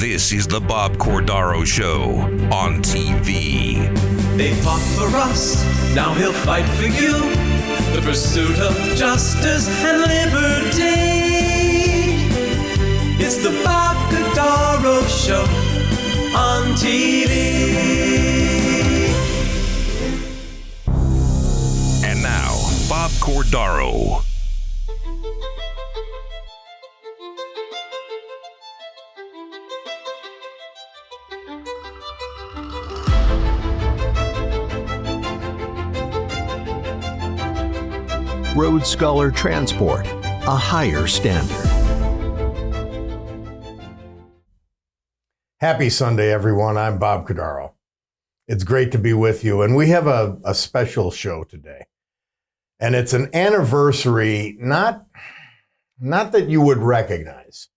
This is the Bob Cordaro Show on TV. They fought for us, now he'll fight for you. The pursuit of justice and liberty. It's the Bob Cordaro Show on TV. And now, Bob Cordaro. Road Scholar Transport, a higher standard. Happy Sunday, everyone. I'm Bob Cordaro. It's great to be with you. And we have a special show today. And it's an anniversary, not that you would recognize,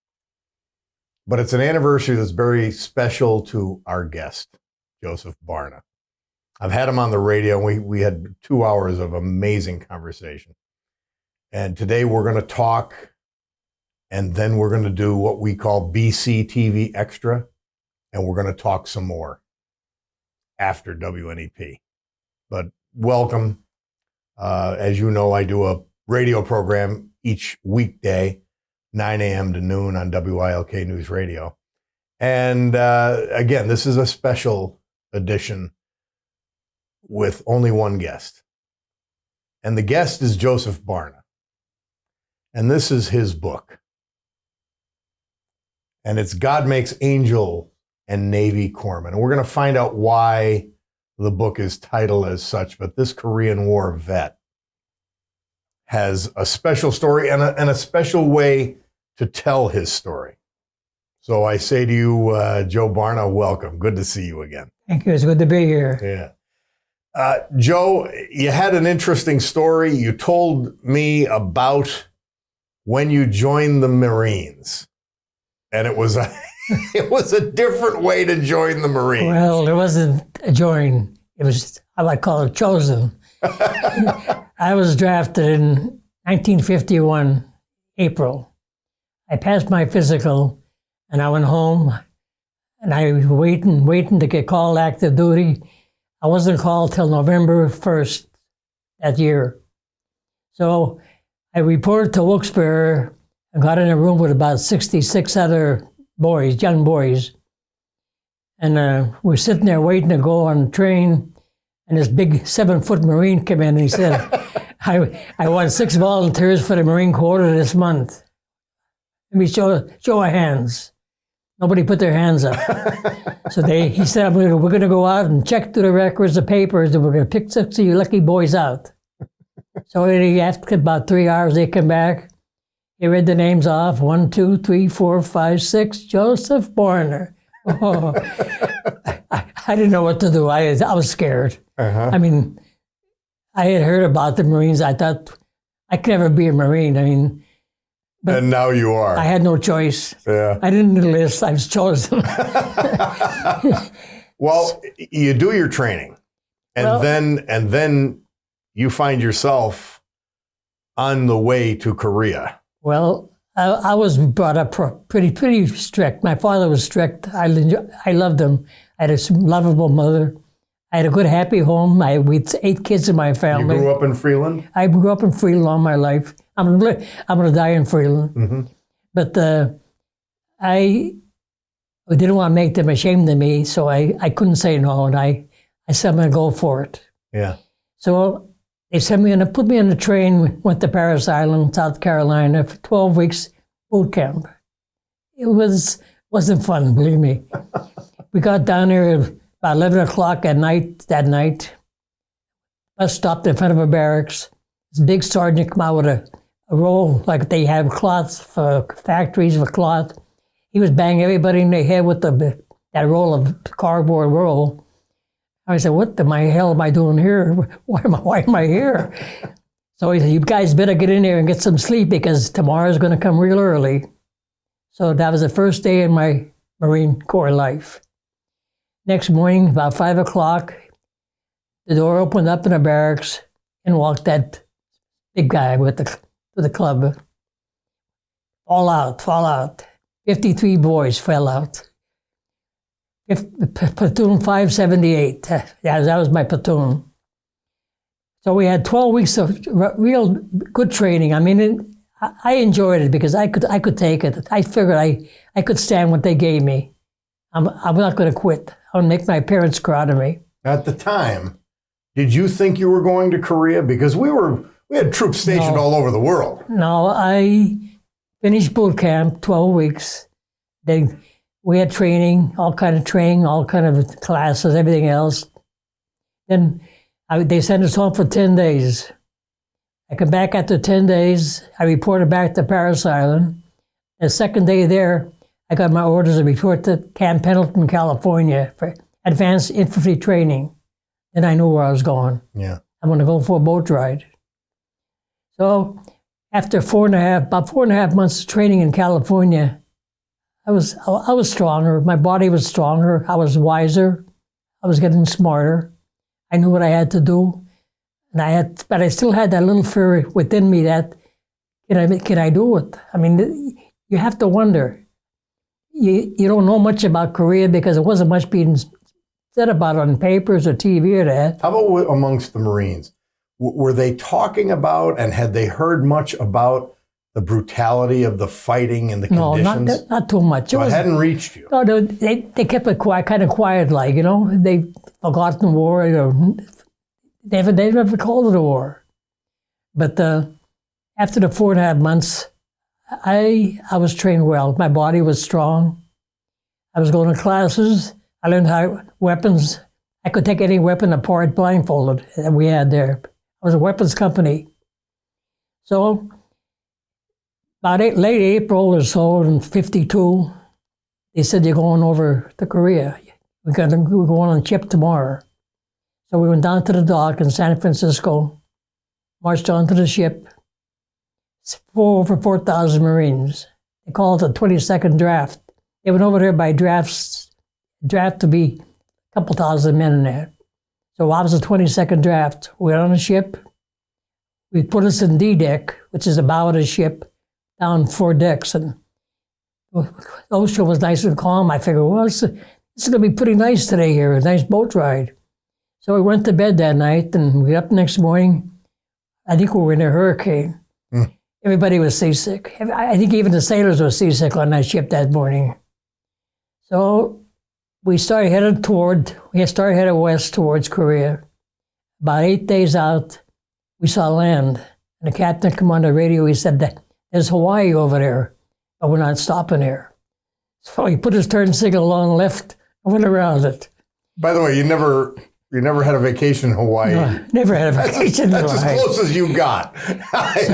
but it's an anniversary that's very special to our guest, Jospeh Barna. I've had him on the radio, and we had 2 hours of amazing conversation. And today we're going to talk, and then we're going to do what we call BC TV Extra, and we're going to talk some more after WNEP. But welcome. As you know, I do a radio program each weekday, 9 a.m. to noon on WILK News Radio. And again, this is a special edition with only one guest. And the guest is Jospeh Barna. And this is his book. And it's God Makes Angel and Navy Corpsmen. And we're going to find out why the book is titled as such. But this Korean War vet has a special story and a special way to tell his story. So I say to you, Joe Barna, welcome. Good to see you again. Thank you. It's good to be here. Yeah. Joe, you had an interesting story. You told me about when you joined the Marines, and it was a different way to join the Marines. Well, it wasn't a join. It was, I like call it chosen. I was drafted in 1951, April. I passed my physical, and I went home, and I was waiting to get called active duty. I wasn't called till November 1st that year. So I reported to Wilkes-Barre and got in a room with about 66 other boys, young boys. And we're sitting there waiting to go on the train, and this big 7-foot Marine came in and he said, I want 6 volunteers for the Marine Corps this month. Let me show of hands. Nobody put their hands up. So he said, we're going to go out and check through the records, the papers, and we're going to pick 6 of you lucky boys out. So after about 3 hours, they come back. He read the names off. 1, 2, 3, 4, 5, 6. Jospeh Barna. Oh, I didn't know what to do. I was scared. Uh-huh. I mean, I had heard about the Marines. I thought I could never be a Marine. I mean, but and now you are. I had no choice. Yeah. I didn't enlist. I was chosen. Well, you do your training, and then you find yourself on the way to Korea. Well, I was brought up pretty strict. My father was strict. I loved him. I had a lovable mother. I had a good, happy home. We had 8 kids in my family. You grew up in Freeland? I grew up in Freeland all my life. I'm going to die in Freeland. Mm-hmm. But I didn't want to make them ashamed of me, so I couldn't say no, and I said I'm going to go for it. Yeah. So they put me on a train, went to Paris Island, South Carolina, for 12 weeks boot camp. It wasn't fun, believe me. We got down there about 11 o'clock that night. Bus stopped in front of a barracks. This big sergeant come out with a roll, like they have cloths for factories for cloth. He was banging everybody in the head with that roll of cardboard roll. I said, what the hell am I doing here? Why am I here? So he said, you guys better get in there and get some sleep because tomorrow's going to come real early. So that was the first day in my Marine Corps life. Next morning, about 5 o'clock, the door opened up in the barracks and walked that big guy with the club. Fall out. 53 boys fell out. Platoon 578. Yeah, that was my platoon. So we had 12 weeks of real good training. I mean, I enjoyed it because I could take it. I figured I could stand what they gave me. I'm not going to quit. I would make my parents proud of me. At the time, did you think you were going to Korea? Because we had troops stationed all over the world. No, I finished boot camp, 12 weeks. We had training, all kind of classes, everything else. Then they sent us home for 10 days. I come back after 10 days. I reported back to Paris Island. The second day there, I got my orders to report to Camp Pendleton, California for advanced infantry training. Then I knew where I was going. Yeah. I'm going to go for a boat ride. So after about 4.5 months of training in California, I was stronger. My body was stronger. I was wiser. I was getting smarter. I knew what I had to do, but I still had that little fear within me that can I do it? I mean, you have to wonder. You don't know much about Korea because it wasn't much being said about it on papers or TV or that. How about amongst the Marines? Were they talking about and had they heard much about the brutality of the fighting and the conditions? No, not too much. So it hadn't reached you. No, they kept it kind of quiet, like, they forgot the war. They never called it a war. But after the 4.5 months, I was trained well. My body was strong. I was going to classes. I learned how weapons. I could take any weapon apart blindfolded that we had there. I was a weapons company. So about late April or so in 52, they said, you're going over to Korea. We're going on a ship tomorrow. So we went down to the dock in San Francisco, marched onto the ship. It's over 4,000 Marines. They call it the 22nd draft. They went over there by draft to be a couple thousand men in there. So I was the 22nd draft. We were on a ship. We put us in D deck, which is the bow of the ship, down 4 decks. And the ocean was nice and calm. I figured, well, this is going to be pretty nice today here, a nice boat ride. So we went to bed that night, and we got up next morning. I think we were in a hurricane. Everybody was seasick. I think even the sailors were seasick on that ship that morning. So we started headed west towards Korea. About 8 days out, we saw land. And the captain came on the radio. He said that there's Hawaii over there, but we're not stopping here. So he put his turn signal on left and went around it. By the way, you never had a vacation in Hawaii. No, never had a vacation in Hawaii. That's as close as you got.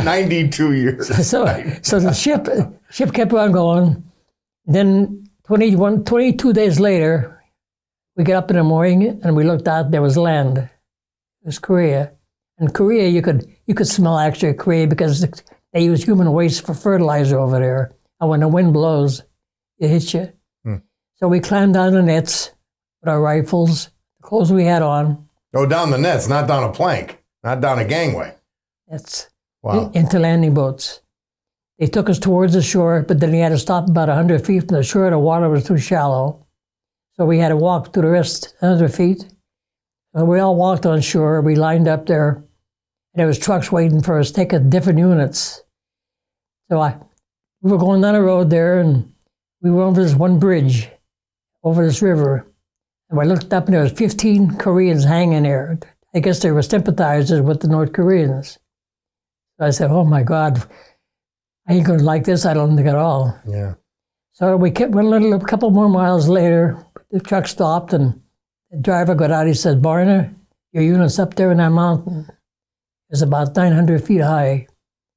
92 years. So the ship kept on going. Then 22 days later, we get up in the morning and we looked out. There was land. It was Korea. And Korea, you could smell actually Korea because they use human waste for fertilizer over there. And when the wind blows, it hits you. So we climbed down the nets with our rifles, the clothes we had on. Oh, down the nets, not down a plank, not down a gangway. That's wow. Into landing boats. They took us towards the shore, but then we had to stop about 100 feet from the shore. The water was too shallow. So we had to walk to the rest 100 feet. So we all walked on shore. We lined up there. And there was trucks waiting for us, taking different units. So we were going down the road there, and we were over this one bridge, over this river. And I looked up, and there was 15 Koreans hanging there. I guess they were sympathizers with the North Koreans. So I said, oh, my God, I ain't going to like this, I don't think at all. Yeah. So we went a couple more miles later. The truck stopped, and the driver got out. He said, Barna, your unit's up there in that mountain. It's about 900 feet high.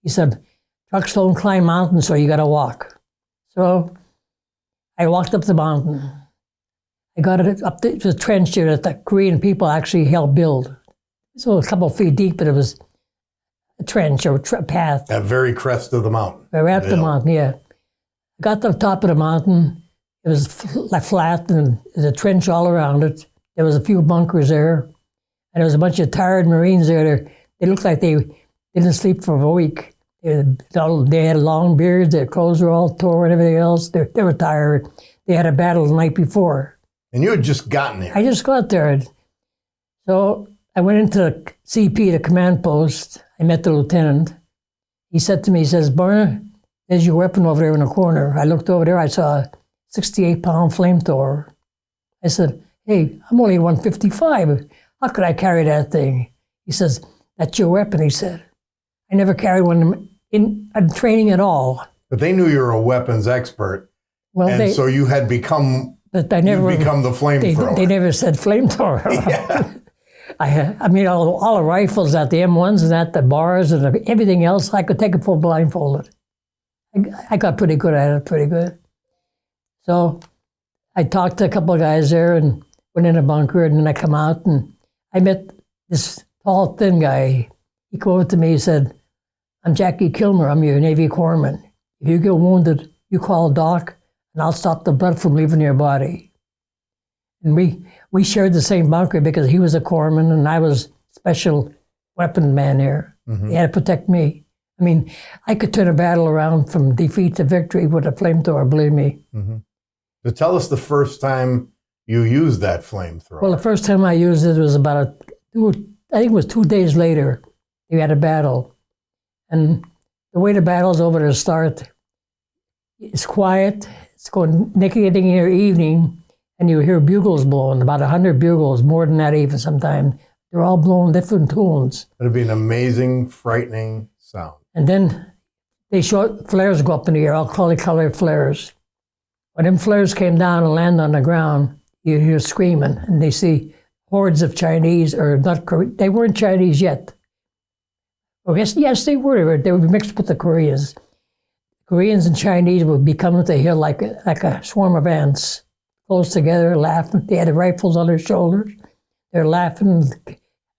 He said, trucks don't climb mountains, so you got to walk. So I walked up the mountain. I got it up the trench here that the Korean people actually helped build. So a couple of feet deep, but it was a trench or a path. That very crest of the mountain. Right at the mountain, yeah. I got to the top of the mountain. It was flat, and there's a trench all around it. There was a few bunkers there, and there was a bunch of tired Marines there. They looked like they didn't sleep for a week. They had long beards, their clothes were all torn and everything else. They were tired. They had a battle the night before. And you had just gotten there. I just got there. So I went into the CP, the command post. I met the lieutenant. He said to me, he says, Barna, there's your weapon over there in the corner. I looked over there, I saw a 68-pound flamethrower. I said, hey, I'm only 155. How could I carry that thing? He says, that's your weapon, he said. I never carried one in training at all. But they knew you were a weapons expert. Well, and so you had become, but I never, you'd become the flamethrower. They never said flamethrower. Yeah. I mean, all the rifles at the M1s and at the bars and everything else, I could take it full blindfolded. I got pretty good at it, pretty good. So I talked to a couple of guys there and went in a bunker, and then I come out and I met this tall, thin guy. He came over to me, he said, I'm Jackie Kilmer, I'm your Navy corpsman. If you get wounded, you call Doc and I'll stop the blood from leaving your body. And we shared the same bunker because he was a corpsman and I was special weapon man here. Mm-hmm. He had to protect me. I mean, I could turn a battle around from defeat to victory with a flamethrower, believe me. Mm-hmm. So tell us the first time you used that flamethrower. Well, the first time I used it was I think it was 2 days later. We had a battle. And the way the battle's over to start, it's quiet. It's going getting near evening, and you hear bugles blowing, about 100 bugles, more than that even sometimes. They're all blowing different tunes. It'd be an amazing, frightening sound. And then they showed flares go up in the air, all colored flares. When them flares came down and landed on the ground, you hear screaming, and they see hordes of Chinese, or not, they weren't Chinese yet. Oh, yes, they were. They were mixed with the Koreans. Koreans and Chinese would be coming to the hill like a swarm of ants, close together, laughing. They had rifles on their shoulders. They're laughing.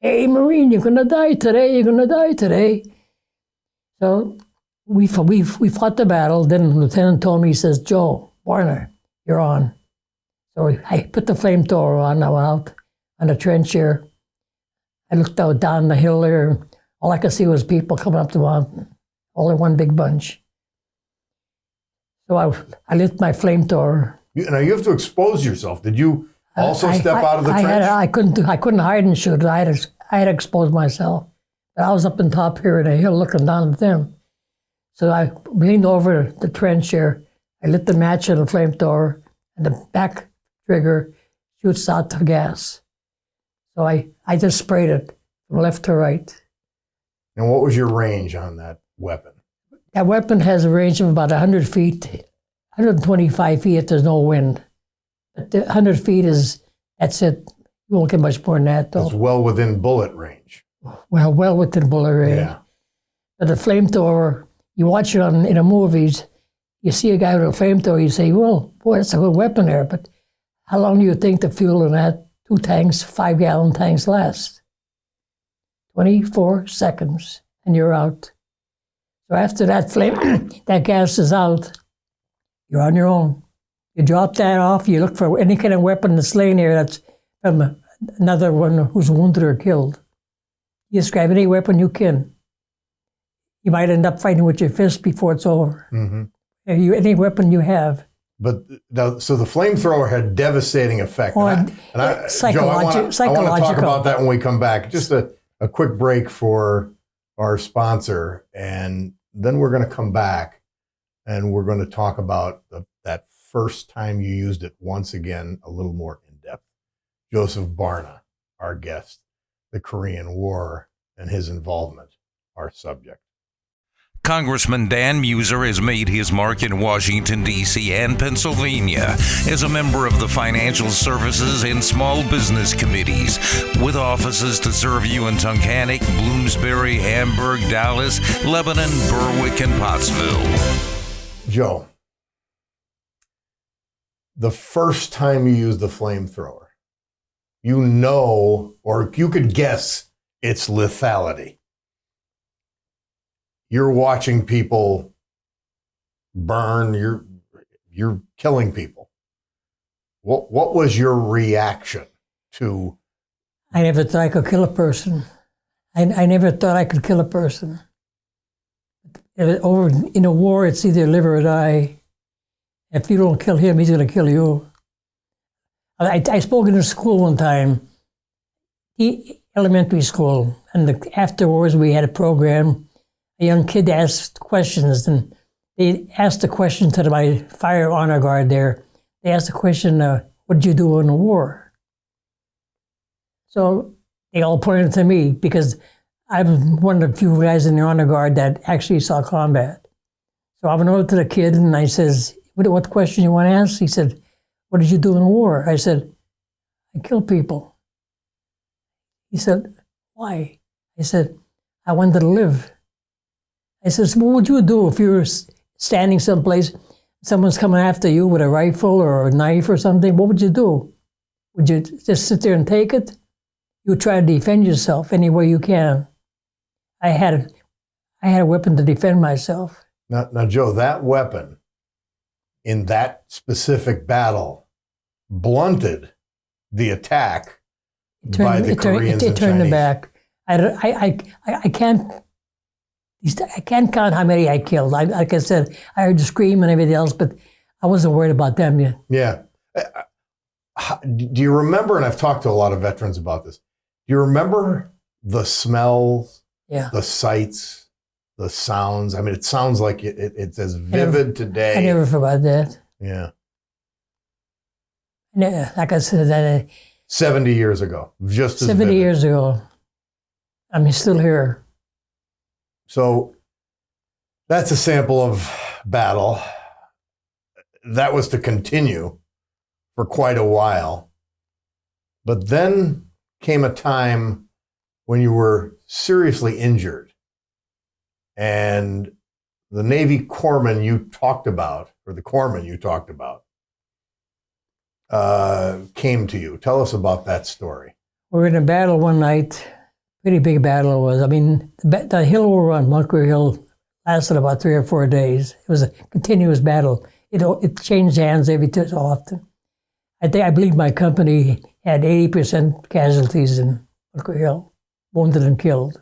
Hey, Marine, you're going to die today. You're going to die today. So we fought the battle. Then the lieutenant told me, he says, Joe, Barna, you're on. So I put the flamethrower on. I went out on the trench here. I looked out down the hill there. All I could see was people coming up the mountain, all in one big bunch. So I lit my flamethrower. Now you have to expose yourself. Did you also step out of the trench? I couldn't hide and shoot. I had to expose myself. But I was up on top here in a hill looking down at them. So I leaned over the trench here. I lit the match in the flamethrower, and the back trigger shoots out the gas. So I just sprayed it from left to right. And what was your range on that weapon? That weapon has a range of about 100 feet, 125 feet if there's no wind. But the 100 feet that's it. You won't get much more than that, though. It's well within bullet range. Well within bullet range. Yeah. But the flamethrower, you watch it in the movies, you see a guy with a flamethrower, you say, well, boy, that's a good weapon there. But how long do you think the fuel in that 2 tanks, 5-gallon tanks last? 24 seconds, and you're out. So after that that gas is out, you're on your own. You drop that off, you look for any kind of weapon that's laying there that's from another one who's wounded or killed. You just grab any weapon you can. You might end up fighting with your fist before it's over. Mm-hmm. Any weapon you have. But so the flamethrower had devastating effect. Joe, I want to talk about that when we come back. Just a quick break for our sponsor, and then we're going to come back and we're going to talk about that first time you used it once again, a little more in depth. Jospeh Barna, our guest, the Korean War and his involvement, our subject. Congressman Dan Muser has made his mark in Washington, D.C. and Pennsylvania as a member of the Financial Services and Small Business Committees, with offices to serve you in Tunkhannock, Bloomsbury, Hamburg, Dallas, Lebanon, Berwick, and Pottsville. Joe, the first time you used the flamethrower, you know, or you could guess its lethality. You're watching people burn, you're killing people. What was your reaction to? I never thought I could kill a person. I never thought I could kill a person. Over in a war, it's either live or die. If you don't kill him, he's going to kill you. I spoke in a school one time, elementary school, and afterwards we had a program. A young kid asked questions, and they asked the question to my fire honor guard there. They asked the question, what did you do in the war? So they all pointed to me because I'm one of the few guys in the honor guard that actually saw combat. So I went over to the kid and I says, what question you want to ask? He said, what did you do in the war? I said, I killed people. He said, why? I said, I wanted to live. I says, what would you do if you were standing someplace, someone's coming after you with a rifle or a knife or something? What would you do? Would you just sit there and take it? You would try to defend yourself any way you can. I had a weapon to defend myself. Now, Joe, that weapon in that specific battle blunted the attack by the Koreans and It turned them Chinese. back. I can't count how many I killed. Like I said, I heard the scream and everything else, but I wasn't worried about them yet. Yeah. Do you remember, and I've talked to a lot of veterans about this, do you remember the smells, the sights, the sounds? I mean, it sounds like it's as vivid today. I never forgot that. Yeah. Yeah, like I said, 70 years ago, just as 70 vivid. years ago, I'm still here. So that's a sample of battle. That was to continue for quite a while. But then came a time when you were seriously injured. And the Navy corpsman you talked about, or the corpsman you talked about, came to you. Tell us about that story. We were in a battle one night. Pretty big battle it was. I mean, the hill we were on, Bunker Hill, lasted about 3 or 4 days. It was a continuous battle. It changed hands every so often. I believe my company had 80% casualties in Bunker Hill, wounded and killed.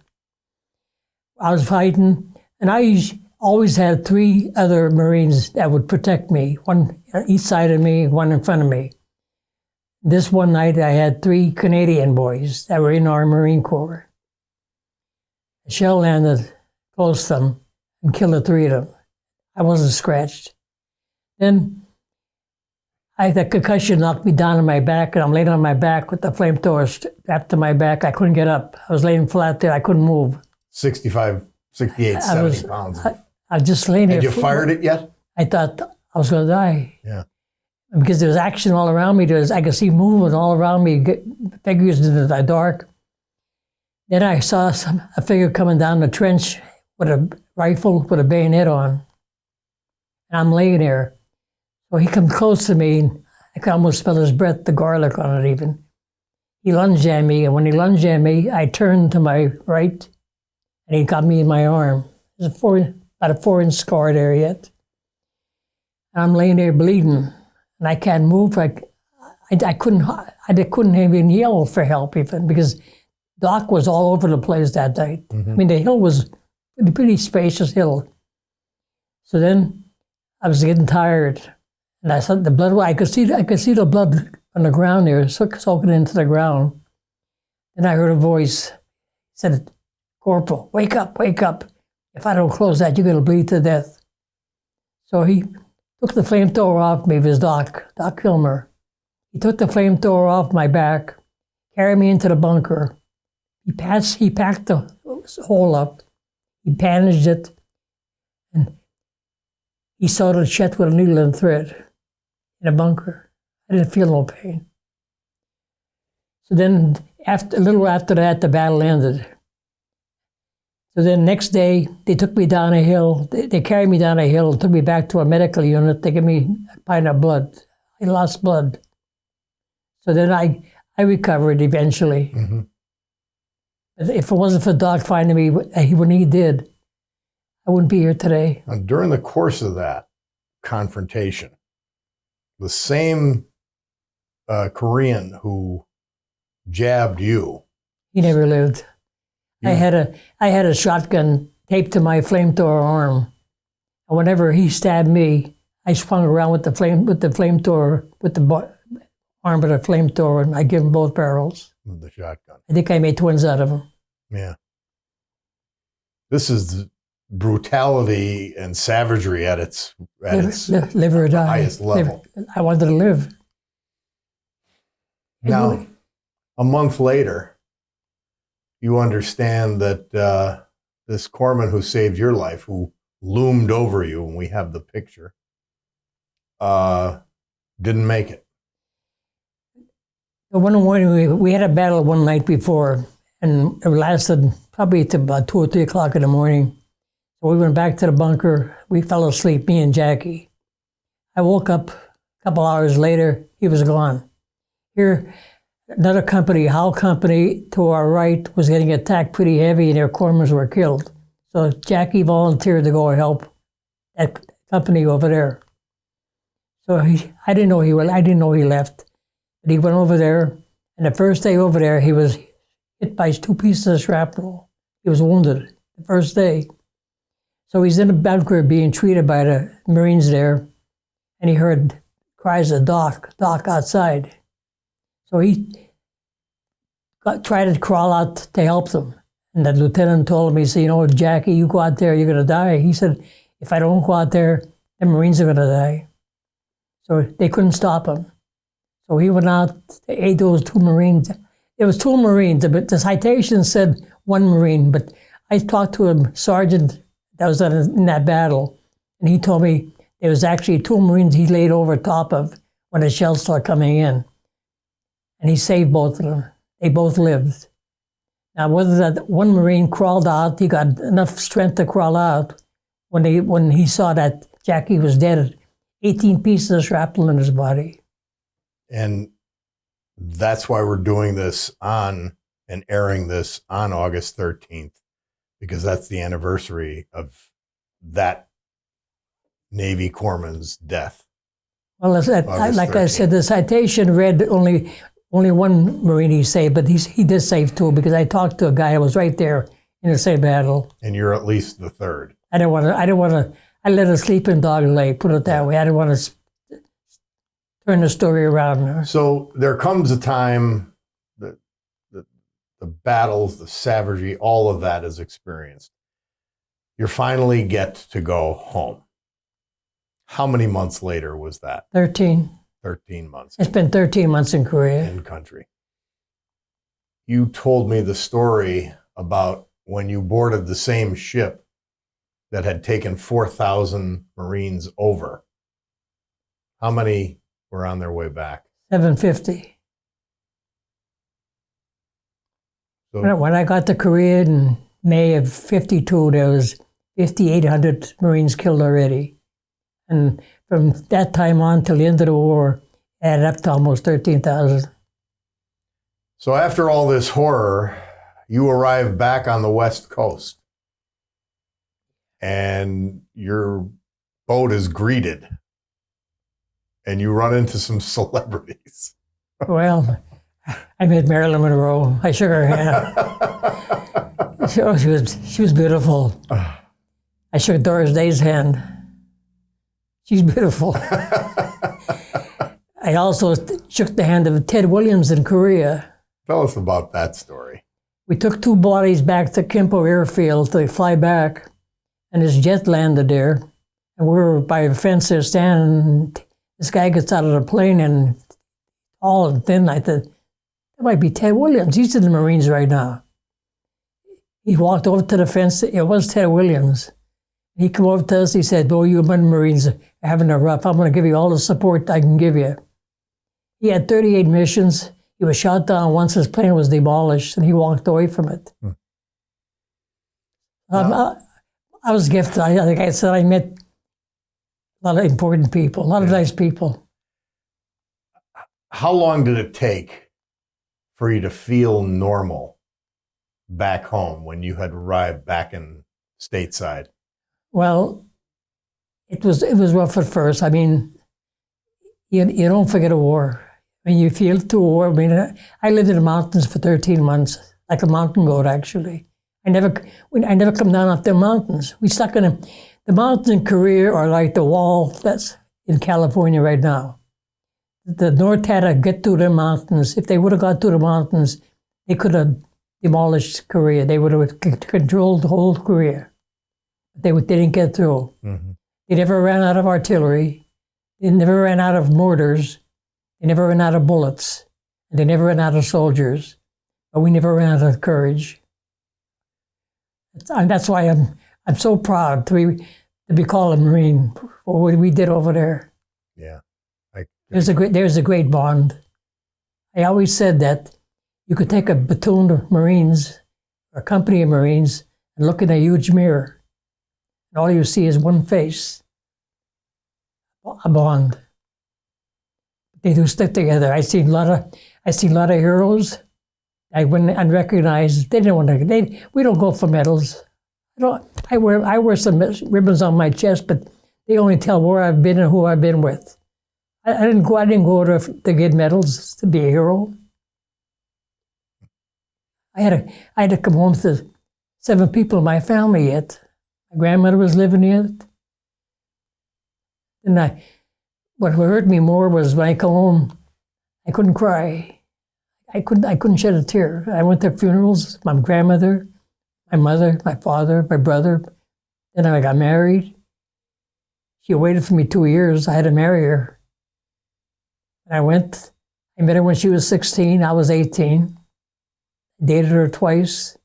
I was fighting, and I always had 3 other Marines that would protect me, one on each side of me, one in front of me. This one night, I had 3 Canadian boys that were in our Marine Corps. A shell landed close to them and killed the 3 of them. I wasn't scratched. Then the concussion knocked me down on my back, and I'm laying on my back with the flamethrower strapped to my back. I couldn't get up. I was laying flat there. I couldn't move. 65, 68, 70 pounds. I was just laying there. Had you fired it yet? I thought I was going to die. Yeah. Because there was action all around me. I could see movement all around me, figures in the dark. Then I saw a figure coming down the trench with a rifle with a bayonet on. And I'm laying there. So he comes close to me, and I could almost smell his breath, the garlic on it even. He lunged at me, and when he lunged at me, I turned to my right, and he got me in my arm. There's about a 4-inch scar there yet. And I'm laying there bleeding, and I can't move. I couldn't even yell for help even, because Doc was all over the place that night. I mean, the hill was a pretty spacious hill. So then I was getting tired, and I saw the blood. I could see the blood on the ground there, soaking into the ground. Then I heard a voice. It said, "Corporal, wake up, wake up. If I don't close that, you're going to bleed to death." So he took the flamethrower off me. It was Doc Kilmer. He took the flamethrower off my back, carried me into the bunker. He packed the hole up. He bandaged it, and he sewed it shut with a needle and thread in a bunker. I didn't feel no pain. So then, a little after that, the battle ended. So then next day, they took me down a hill. They carried me down a hill and took me back to a medical unit. They gave me a pint of blood. I lost blood. So then I recovered eventually. Mm-hmm. If it wasn't for Doc finding me when he did, I wouldn't be here today. And during the course of that confrontation, the same Korean who jabbed you, He never lived. Yeah. I had a shotgun taped to my flamethrower arm, and whenever he stabbed me, I swung around with the flamethrower armed with a flamethrower, and I give them both barrels. With the shotgun. I think I made twins out of them. Yeah. This is brutality and savagery at its live or die. highest level. I wanted to live. Now, a month later, you understand that this corpsman who saved your life, who loomed over you, and we have the picture, didn't make it. One morning, we had a battle one night before, and it lasted probably to about 2 or 3 o'clock in the morning. So we went back to the bunker. We fell asleep, me and Jackie. I woke up a couple hours later. He was gone. Here, another company, Howe Company, to our right, was getting attacked pretty heavy, and their corpsmen were killed. So Jackie volunteered to go help that company over there. So I didn't know he left, but he went over there. And the first day over there, he was hit by 2 pieces of shrapnel. He was wounded the first day. So he's in a bunker being treated by the Marines there, and he heard cries of Doc outside. So he tried to crawl out to help them. And the lieutenant told him, he said, Jackie, you go out there, you're going to die. He said, if I don't go out there, the Marines are going to die. So they couldn't stop him. So he went out to aid those 2 Marines. There was 2 Marines, but the citation said 1 Marine. But I talked to a sergeant that was in that battle, and he told me there was actually 2 Marines he laid over top of when the shells started coming in. And he saved both of them. They both lived. Now, whether that 1 Marine crawled out, he got enough strength to crawl out when he saw that Jackie was dead, 18 pieces of shrapnel in his body. And that's why we're doing this and airing this on August 13th, because that's the anniversary of that Navy corpsman's death. Well, like I said, the citation read only 1 Marine he saved, but he did save 2, because I talked to a guy who was right there in the same battle. And you're at least the 3rd. I let a sleeping dog lay, put it that way. I didn't want to turn the story around. So there comes a time that the battles, the savagery, all of that is experienced. You finally get to go home. How many months later was that? 13. 13 months. I spent 13 months in Korea. In country. You told me the story about when you boarded the same ship that had taken 4,000 Marines over. How many were on their way back? 750. So, When I got to Korea in May of 52, there was 5,800 Marines killed already. And from that time on till the end of the war, it added up to almost 13,000. so after all this horror, you arrive back on the West Coast. And your boat is greeted. And you run into some celebrities. Well, I met Marilyn Monroe. I shook her hand. She was beautiful. I shook Doris Day's hand. She's beautiful. I also shook the hand of Ted Williams in Korea. Tell us about that story. We took 2 bodies back to Kimpo Airfield to fly back, and his jet landed there. And we were by a fence there standing. This guy gets out of the plane and tall and thin. I thought, that might be Ted Williams. He's in the Marines right now. He walked over to the fence. It was Ted Williams. He came over to us. He said, you Marines are having a rough. I'm going to give you all the support I can give you. He had 38 missions. He was shot down once his plane was demolished, and he walked away from it. I was gifted. Like I said, I met a lot of important people, a lot of nice people. How long did it take for you to feel normal back home when you had arrived back in stateside? Well, it was rough at first. I mean, you don't forget a war. I mean, you feel through a war. I mean, I lived in the mountains for 13 months, like a mountain goat, actually. I never come down off the mountains. We stuck in the mountains in Korea are like the wall that's in California right now. the North had to get to the mountains. If they would have got to the mountains, they could have demolished Korea. They would have controlled the whole Korea. They didn't get through. Mhm. They never ran out of artillery. They never ran out of mortars. They never ran out of bullets. And they never ran out of soldiers. But we never ran out of courage. And that's why I'm so proud to be called a Marine for what we did over there. Yeah. There's a great bond. I always said that you could take a platoon of Marines, or a company of Marines, and look in a huge mirror, and all you see is one face, a bond. They do stick together. I see a lot of heroes. I wouldn't unrecognized. They didn't want to. We don't go for medals. I wear some ribbons on my chest, but they only tell where I've been and who I've been with. I didn't go to get medals to be a hero. I had to come home to 7 people in my family yet. My grandmother was living yet. And what hurt me more was when I come home, I couldn't cry. I couldn't shed a tear. I went to funerals, my grandmother, my mother, my father, my brother. Then I got married. She waited for me 2 years. I had to marry her. And I met her when she was 16. I was 18. Dated her twice.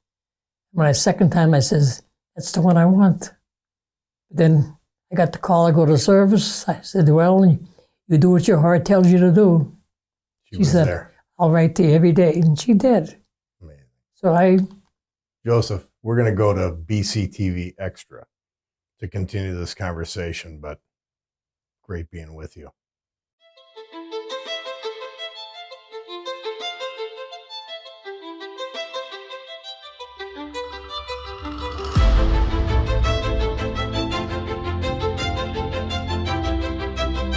When second time I says, that's the one I want. But then I got the call to go to service. I said, well, you do what your heart tells you to do. She said, there. I'll write to you every day. And she did. Man. So Joseph, we're going to go to BCTV Extra to continue this conversation, but great being with you.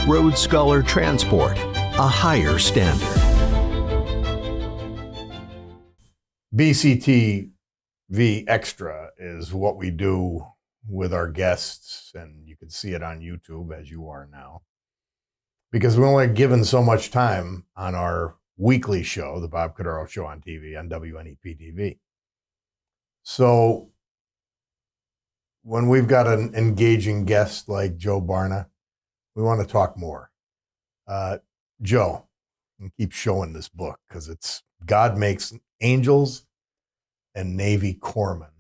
Road Scholar Transport, a higher standard. BCTV Extra is what we do with our guests, and you can see it on YouTube as you are now. Because we're only given so much time on our weekly show, the Bob Cordaro Show on TV, on WNEP-TV. So when we've got an engaging guest like Joe Barna, we want to talk more. Joe, and keep showing this book because it's God Makes Angels and Navy Corpsmen.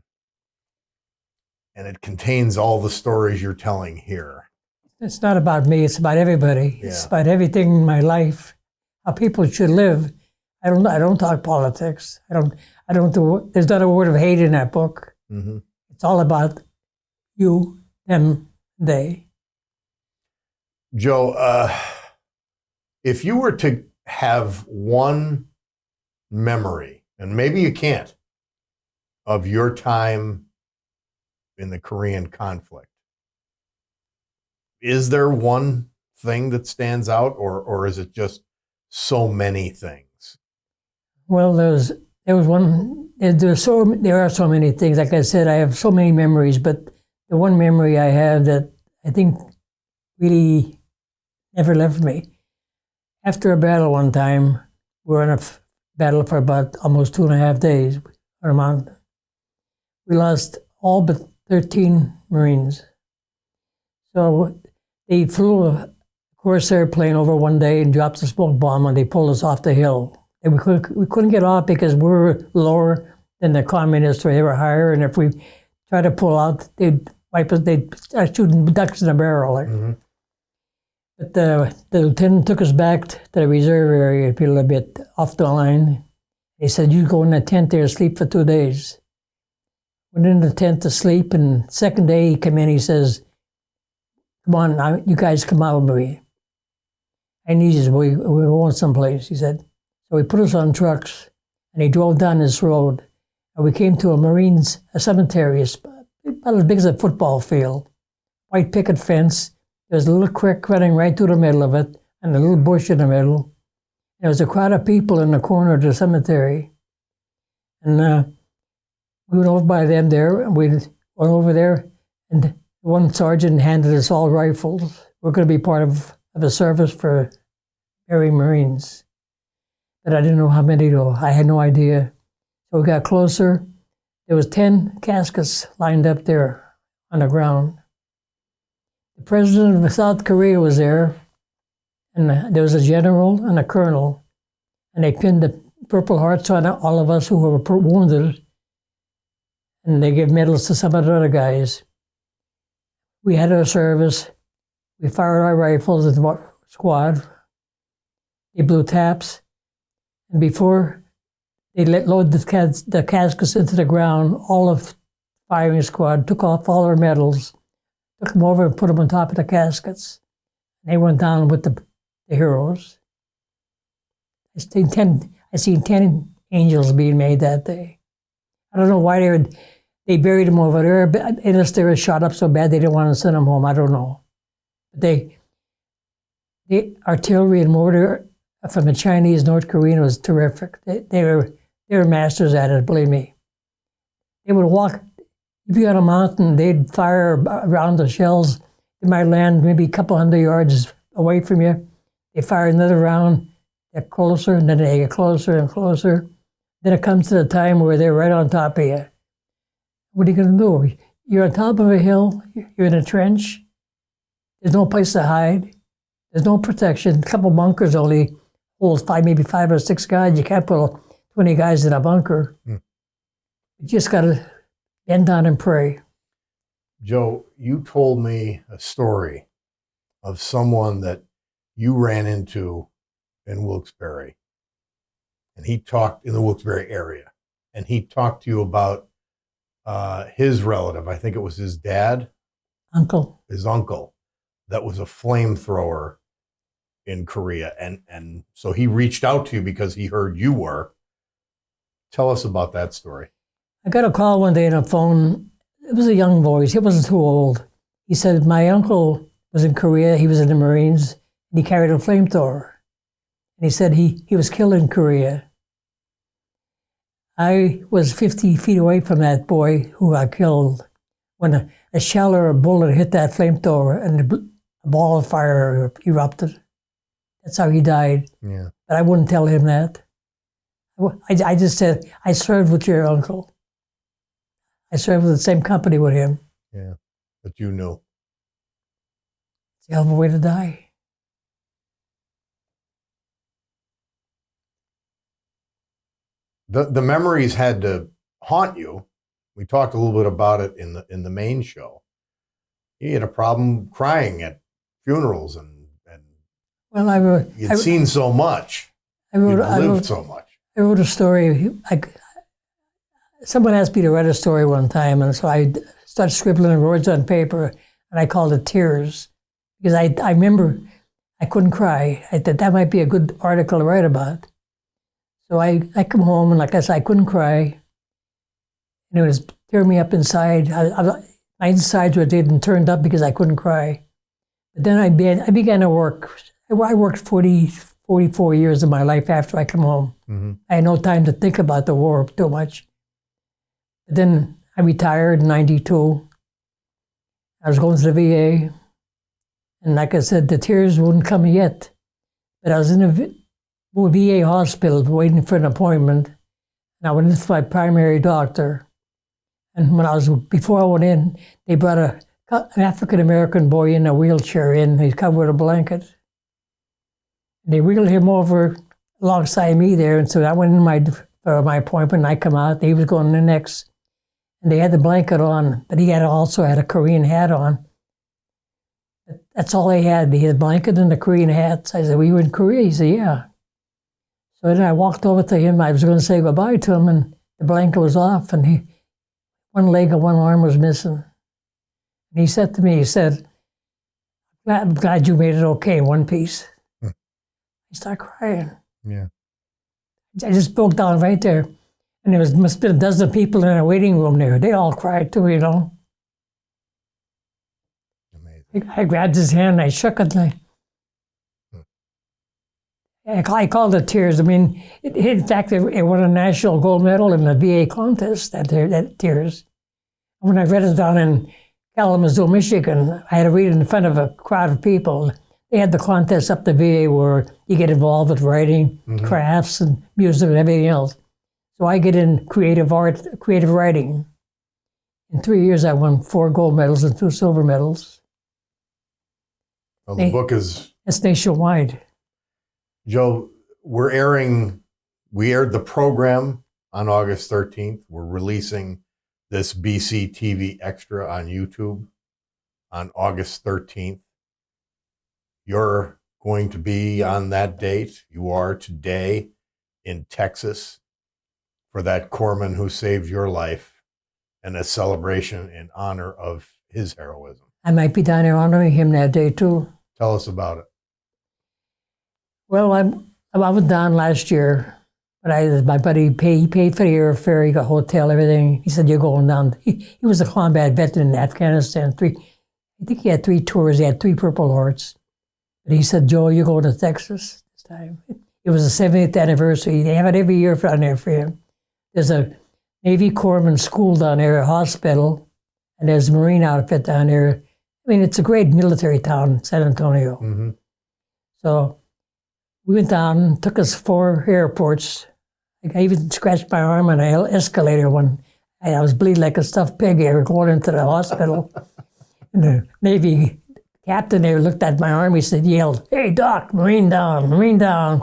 And it contains all the stories you're telling here. it's not about me, it's about everybody. Yeah. It's about everything in my life, how people should live. I don't talk politics. There's not a word of hate in that book. Mm-hmm. It's all about you, them, they. Joe, if you were to have one memory, and maybe you can't, of your time in the Korean conflict, is there one thing that stands out, or is it just so many things? Well, there are so many things. Like I said, I have so many memories, but the one memory I have that I think really never left me. After a battle one time, we were in a battle for about almost 2.5 days on a mountain. We lost all but 13 Marines. So they flew a Corsair plane over one day and dropped a smoke bomb, and they pulled us off the hill. And we couldn't get off because we were lower than the communists, or they were higher. And if we tried to pull out, they'd wipe us. They'd start shooting ducks in a barrel. Mm-hmm. But the lieutenant took us back to the reserve area a little bit off the line. He said, "You go in the tent there and sleep for 2 days." Went in the tent to sleep, and second day he came in. He says, "Come on, you guys come out with me. I need you. We're going someplace," he said. So he put us on trucks, and he drove down this road. And we came to a cemetery, about as big as a football field. White picket fence. There's a little creek running right through the middle of it, and a little bush in the middle. There was a crowd of people in the corner of the cemetery. And we went over by them there, and we went over there, and one sergeant handed us all rifles. We're going to be part of a service for area Marines. But I didn't know how many though. I had no idea. So we got closer. There was 10 caskets lined up there on the ground. The president of South Korea was there, and there was a general and a colonel, and they pinned the Purple Hearts on all of us who were wounded, and they gave medals to some of the other guys. We had our service. We fired our rifles at the squad. They blew taps, and before they load the caskets into the ground, all of firing squad took off all our medals, took them over and put them on top of the caskets. They went down with the heroes. I seen 10 angels being made that day. I don't know why they buried them over there, but unless they were shot up so bad they didn't want to send them home. I don't know. But the artillery and mortar from the Chinese, North Korean was terrific. They were masters at it, believe me. They would walk, you'd be on a mountain, they'd fire around the shells. They might land maybe a couple hundred yards away from you. They fire another round, get closer, and then they get closer and closer. Then it comes to the time where they're right on top of you. What are you going to do? You're on top of a hill, you're in a trench, there's no place to hide, there's no protection. A couple bunkers only holds maybe 5 or 6 guys. You can't put 20 guys in a bunker. You just got to bend down and pray. Joe, you told me a story of someone that you ran into in Wilkes-Barre. And he talked in the Wilkes-Barre area. And he talked to you about his relative. I think it was his dad. His uncle. That was a flamethrower in Korea. And so he reached out to you because he heard you were. Tell us about that story. I got a call one day on a phone. It was a young voice. He wasn't too old. He said, my uncle was in Korea. He was in the Marines, and he carried a flamethrower. And he said he was killed in Korea. I was 50 feet away from that boy who got killed when a shell or a bullet hit that flamethrower and a ball of fire erupted. That's how he died. Yeah. But I wouldn't tell him that. I just said, I served with your uncle. I served with the same company with him. Yeah, but you knew. It's a hell of a way to die. The memories had to haunt you. We talked a little bit about it in the main show. You had a problem crying at funerals, and well, you'd seen so much. You'd lived so much. I wrote a story. Someone asked me to write a story one time, and so I started scribbling words on paper, and I called it Tears, because I remember I couldn't cry. I thought that might be a good article to write about. So I come home, and like I said, I couldn't cry, and it was tearing me up inside. My insides were turned up because I couldn't cry. But then I began to work. I worked 44 years of my life after I come home. Mm-hmm. I had no time to think about the war too much. But then I retired in 92. I was going to the VA. And like I said, the tears wouldn't come yet. But I was in a VA hospital waiting for an appointment. And I went in for my primary doctor. And before I went in, they brought an African-American boy in a wheelchair in. He's covered with a blanket. They wheeled him over alongside me there, and so I went in for my appointment, and I come out, and he was going in next. And they had the blanket on, but he also had a Korean hat on. That's all they had. They had a blanket and a Korean hat. So I said, were you in Korea? He said, yeah. So then I walked over to him. I was going to say goodbye to him, and the blanket was off, and one leg and one arm was missing. And he said to me, he said, I'm glad you made it okay in one piece. I started crying. Yeah. I just broke down right there. And there must have been a dozen people in a waiting room there. They all cried too, you know. Amazing. I grabbed his hand, I shook it. I called it Tears. I mean, in fact, it won a national gold medal in the VA contest, that Tears. When I read it down in Kalamazoo, Michigan, I had to read it in front of a crowd of people. they had the contest up the VA where you get involved with writing, crafts, and music and everything else. So I get in creative art, creative writing. In 3 years, I won 4 gold medals and 2 silver medals. Well, the book is... It's nationwide. Joe, we aired the program on August 13th. We're releasing this BC TV Extra on YouTube on August 13th. You're going to be on that date. You are today in Texas for that corpsman who saved your life and a celebration in honor of his heroism. I might be down there honoring him that day too. Tell us about it. Well, I was down last year, but my buddy he paid for the airfare, he got hotel, everything. He said, "You're going down." He was a combat veteran in Afghanistan. I think he had 3 tours. He had 3 Purple Hearts. But he said, "Joe, you're going to Texas this time." It was the 70th anniversary. They have it every year down there for him. There's a Navy corpsman school down there, a hospital, and there's a Marine outfit down there. I mean, it's a great military town, San Antonio. Mm-hmm. So we went down, took us 4 airports. I even scratched my arm on an escalator when I was bleeding like a stuffed pig here going into the hospital. And the Navy captain there looked at my arm, yelled, "Hey, Doc, Marine down, Marine down."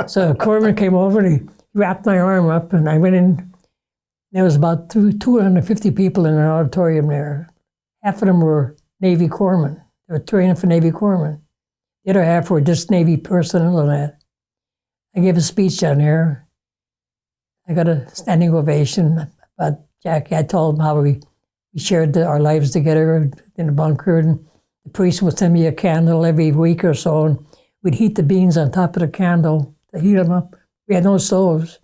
So a corpsman came over and he wrapped my arm up and I went in. There was about 250 people in an auditorium there. Half of them were Navy corpsmen. They were training for Navy corpsmen. The other half were just Navy personnel and that. I gave a speech down there. I got a standing ovation about Jackie. I told him how we shared our lives together in the bunker, and the priest would send me a candle every week or so, and we'd heat the beans on top of the candle to heat them up. We had no stoves,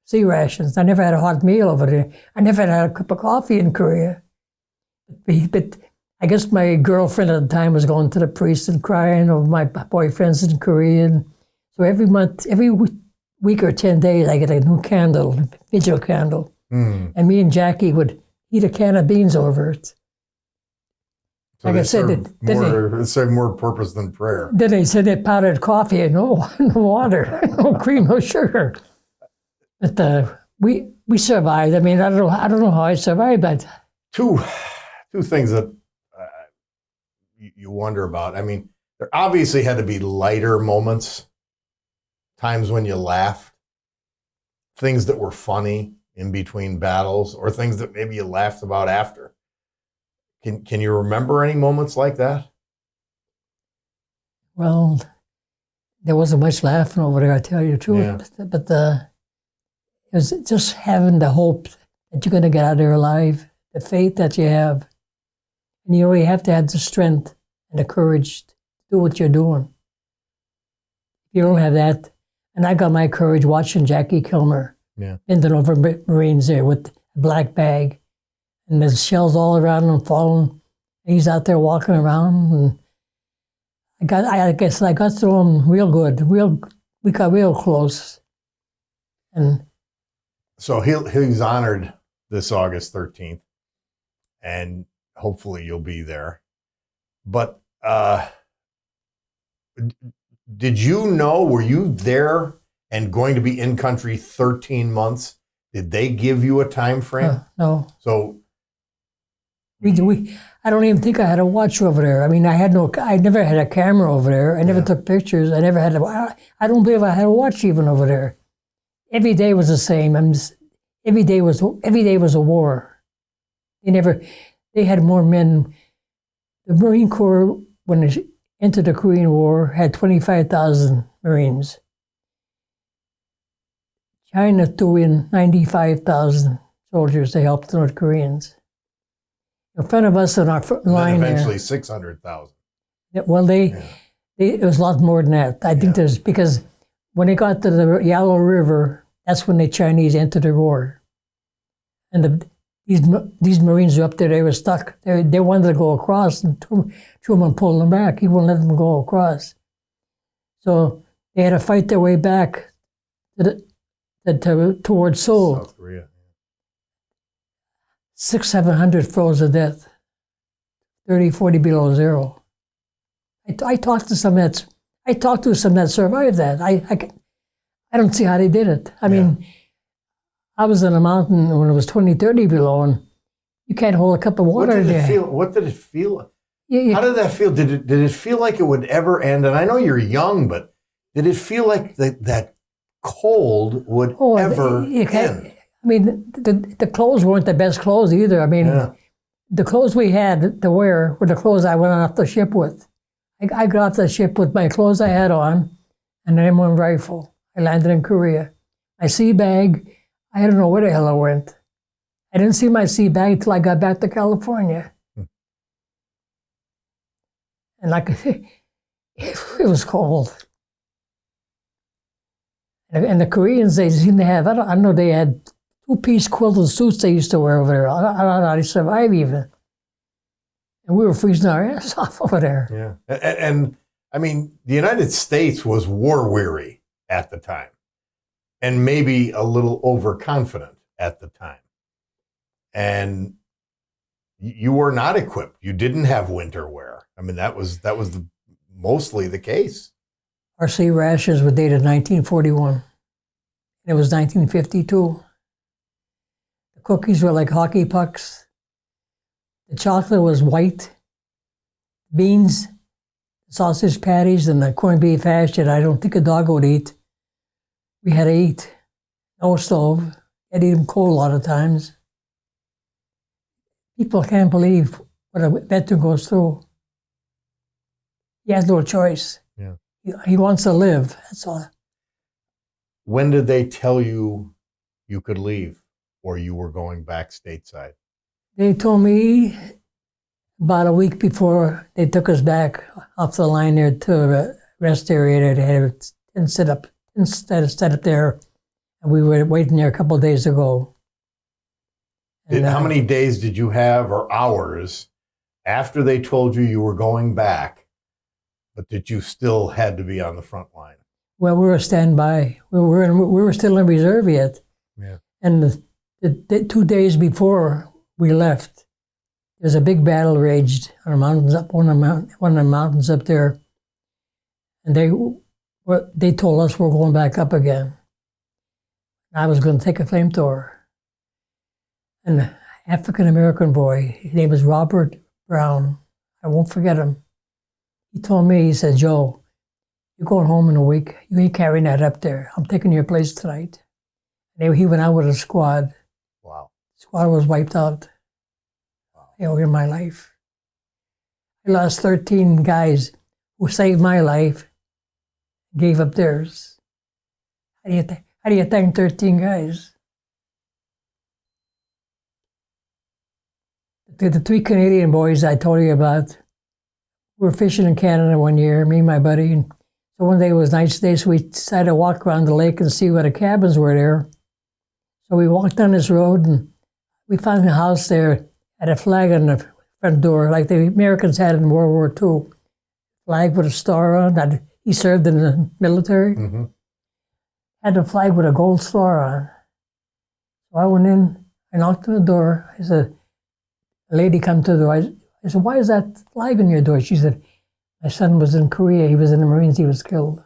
sea rations. I never had a hot meal over there. I never had a cup of coffee in Korea. But I guess my girlfriend at the time was going to the priest and crying over my boyfriends in Korea. And so every month, every week or 10 days, I get a new candle, vigil candle. Mm. And me and Jackie would heat a can of beans over it. So like I said, it served more purpose than prayer. Then they said they powdered coffee and no water, no cream, no sugar. But we survived. I mean, I don't know how I survived, but two things that you wonder about. I mean, there obviously had to be lighter moments, times when you laughed, things that were funny in between battles, or things that maybe you laughed about after. Can you remember any moments like that? Well, there wasn't much laughing over there, I tell you the truth. Yeah. But it was just having the hope that you're going to get out of there alive, the faith that you have. And you have to have the strength and the courage to do what you're doing. If you don't have that, and I got my courage watching Jackie Kilmer bending over Marines there with a black bag. And there's shells all around him falling. And he's out there walking around. And I guess I got through him real good. We got real close. And so he's honored this August 13th. And hopefully you'll be there. But did you know, were you there and going to be in country 13 months? Did they give you a time frame? No. So I don't even think I had a watch over there. I mean, I never had a camera over there. I never took pictures. I never had I don't believe I had a watch even over there. Every day was the same. Every day was a war. They had more men. The Marine Corps, when they entered the Korean War, had 25,000 Marines. China threw in 95,000 soldiers to help the North Koreans. In front of us on our line there. Eventually 600,000. Well, it was a lot more than that. I think because when they got to the Yellow River, that's when the Chinese entered the war. And these Marines were up there, they were stuck. They wanted to go across, and Truman pulled them back. He wouldn't let them go across. So they had to fight their way back towards Seoul. South Korea. 600-700 froze to death, 30, 40 below zero. I talked to some that survived that. I don't see how they did it. I mean, I was in a mountain when it was 20, 30 below, and you can't hold a cup of water there. What did it feel? Yeah. How did that feel? Did it feel like it would ever end? And I know you're young, but did it feel like that cold would ever end? I mean, the clothes weren't the best clothes either. I mean, the clothes we had to wear were the clothes I went off the ship with. I got off the ship with my clothes I had on and an M1 rifle. I landed in Korea. My sea bag, I don't know where the hell it went. I didn't see my sea bag until I got back to California. And it was cold. And the Koreans, they seem to have, I know they had 2-piece quilted suits they used to wear over there. I don't know how they survive even. And we were freezing our ass off over there. Yeah. And I mean, the United States was war weary at the time and maybe a little overconfident at the time. And you were not equipped. You didn't have winter wear. I mean, that was mostly the case. Our sea rations were dated 1941. And it was 1952. The cookies were like hockey pucks. The chocolate was white. Beans, sausage patties, and the corned beef hash that I don't think a dog would eat. We had to eat. No stove. Had to eat them cold a lot of times. People can't believe what a veteran goes through. He has no choice. Yeah. He wants to live, that's all. When did they tell you you could leave or you were going back stateside? They told me about a week before they took us back off the line there to a rest area. They had a tent set up there, and we were waiting there a couple of days to go. How many days did you have, or hours, after they told you were going back, but that you still had to be on the front line? Well, we were standby. We were still in reserve yet. Yeah. And the 2 days before we left, there's a big battle raged on the mountains up one of the mountains up there, and they told us we're going back up again. I was going to take a flamethrower. An African-American boy, his name was Robert Brown. I won't forget him. He told me, he said, "Joe, you're going home in a week. You ain't carrying that up there. I'm taking your place tonight." And he went out with a squad. Wow. The squad was wiped out. Wow. In my life. I lost 13 guys who saved my life, gave up theirs. How do you thank 13 guys? The 3 Canadian boys I told you about, we were fishing in Canada one year, me and my buddy. And so one day it was a nice day, so we decided to walk around the lake and see what the cabins were there. So we walked down this road and we found a house there, had a flag on the front door, like the Americans had in World War II. Flag with a star on it. He served in the military. Mm-hmm. Had a flag with a gold star on. So I went in, I knocked on the door. I said, a lady come to the door. I said, "Why is that flag on your door?" She said, "My son was in Korea. He was in the Marines. He was killed.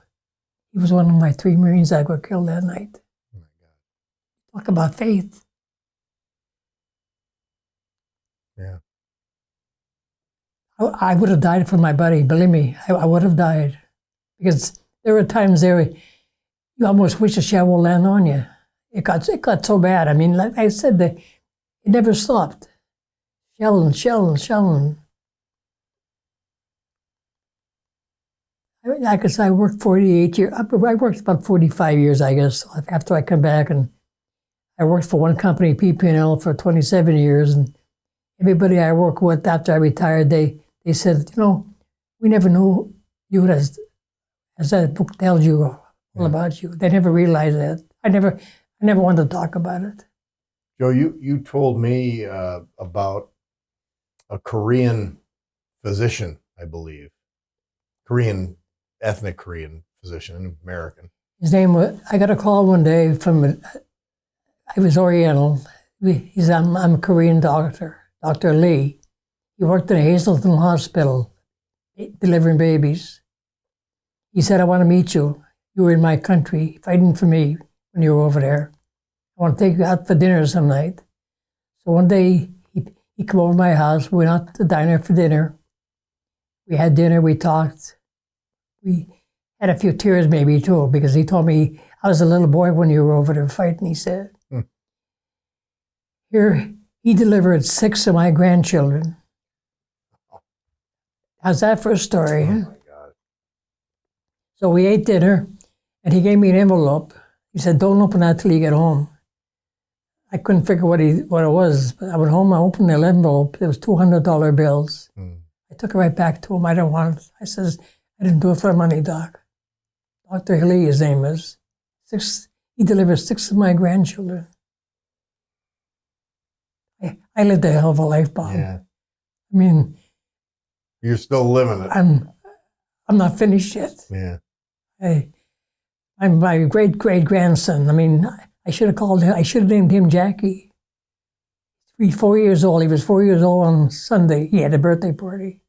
He was one of my 3 Marines that got killed that night." Oh my God. Talk about faith. Yeah. I would have died for my buddy. Believe me, I would have died. Because there were times there you almost wish a shell would land on you. It got so bad. I mean, like I said, it never stopped. Shelling. I guess I worked 48 years. I worked about 45 years, I guess, after I come back. And I worked for one company, PP&L, for 27 years. And everybody I worked with after I retired, they said, we never knew you as that book tells you all about you. They never realized that. I never wanted to talk about it. Joe, you told me about a Korean physician, I believe. Ethnic Korean physician, an American. His name was, I got a call one day from, I was Oriental. I'm a Korean doctor, Dr. Lee. He worked in a Hazelton hospital, delivering babies. He said, I want to meet you. You were in my country, fighting for me when you were over there. I want to take you out for dinner some night. So one day, he came over to my house. We went out to the diner for dinner. We had dinner, we talked. We had a few tears maybe too, because he told me, I was a little boy when you were over there fighting, he said. Here, he delivered 6 of my grandchildren. How's that for a story? Oh Huh? my God. So we ate dinner, and he gave me an envelope. He said, don't open that till you get home. I couldn't figure what it was. But I went home, I opened the envelope. There was $200 bills. I took it right back to him. I didn't want it. I says, I didn't do it for money, Doc. Dr. Hilly, his name is. He delivered 6 of my grandchildren. I lived a hell of a life, Bob. Yeah. I mean, You're still living it. I'm not finished yet. Yeah. I'm my great-great-grandson. I mean, I should have named him Jackie. He's 4 years old. He was 4 years old on Sunday. He had a birthday party.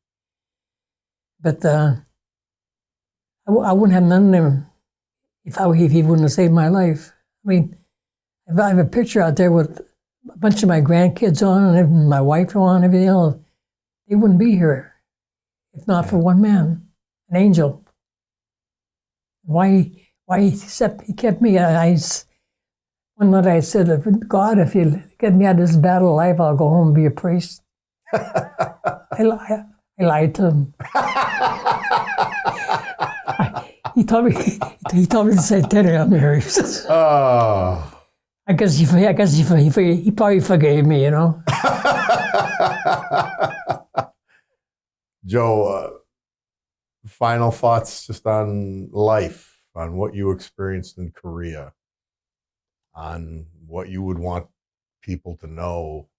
But I wouldn't have none of him if he wouldn't have saved my life. I mean, if I have a picture out there with a bunch of my grandkids on and my wife on and everything else, they wouldn't be here if not for one man, an angel. Why he kept me? One night I said, God, if you get me out of this battle of life, I'll go home and be a priest. I lied to him. He told me to say 10 I'm here. Oh. I guess he probably forgave me, you know. Joe, final thoughts just on life, on what you experienced in Korea, on what you would want people to know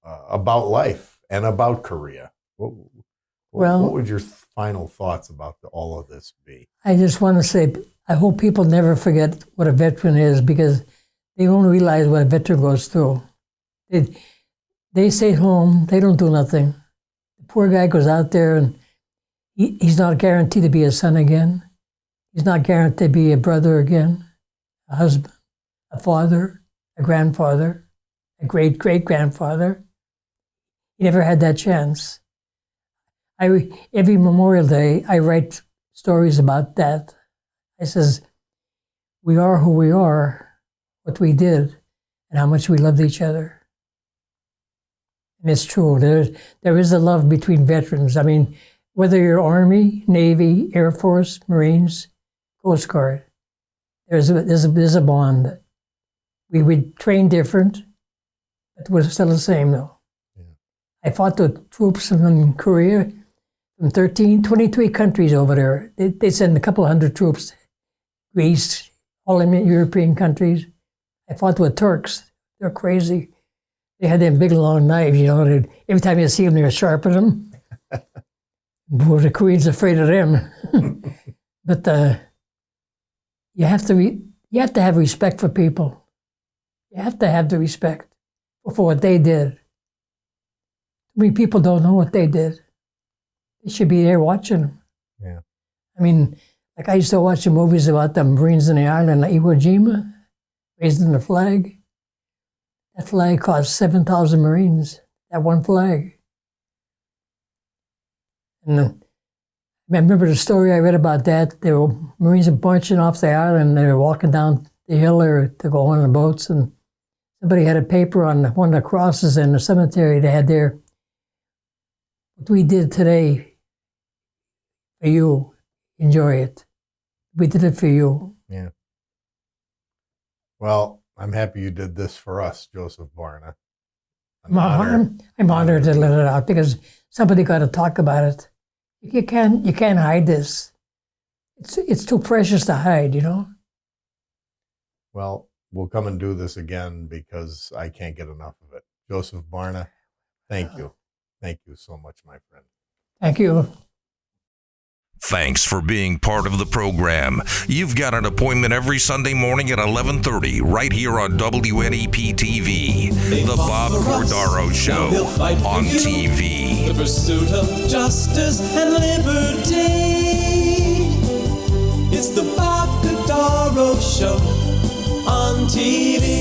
about life and about Korea. What would your final thoughts about all of this be? I just want to say, I hope people never forget what a veteran is, because they don't realize what a veteran goes through. They stay home, they don't do nothing. The poor guy goes out there and he's not guaranteed to be a son again. He's not guaranteed to be a brother again, a husband, a father, a grandfather, a great-great-grandfather. He never had that chance. Every Memorial Day, I write stories about that. I says, we are who we are, what we did, and how much we loved each other. And it's true. There is a love between veterans. I mean, whether you're Army, Navy, Air Force, Marines, Coast Guard, there's a bond. We train different, but we're still the same, though. Yeah. I fought the troops in Korea from 23 countries over there. They send a couple of hundred troops, Greece, all in European countries. I fought with Turks. They're crazy. They had them big, long knives, you know. Every time you see them, they're sharpen them. Boy, the Koreans are afraid of them. But you have to have respect for people. You have to have the respect for what they did. I mean, people don't know what they did. They should be there watching them. Yeah. I mean, like I used to watch the movies about the Marines in the island of Iwo Jima, raising the flag. That flag cost 7,000 Marines, that one flag. And I remember the story I read about that. There were Marines marching off the island, and they were walking down the hill there to go on the boats, and somebody had a paper on one of the crosses in the cemetery. They had there, what we did today for you, enjoy it. We did it for you. Yeah. Well, I'm happy you did this for us, Jospeh Barna. I'm honored to let it out, because somebody got to talk about it. You can't hide this. It's too precious to hide, you know. Well, we'll come and do this again, because I can't get enough of it. Jospeh Barna, thank you. Thank you so much, my friend. Thank you. Thanks for being part of the program. You've got an appointment every Sunday morning at 11:30 right here on WNEP TV. The Bob Cordaro Show on TV. The pursuit of justice and liberty. It's the Bob Cordaro Show on TV.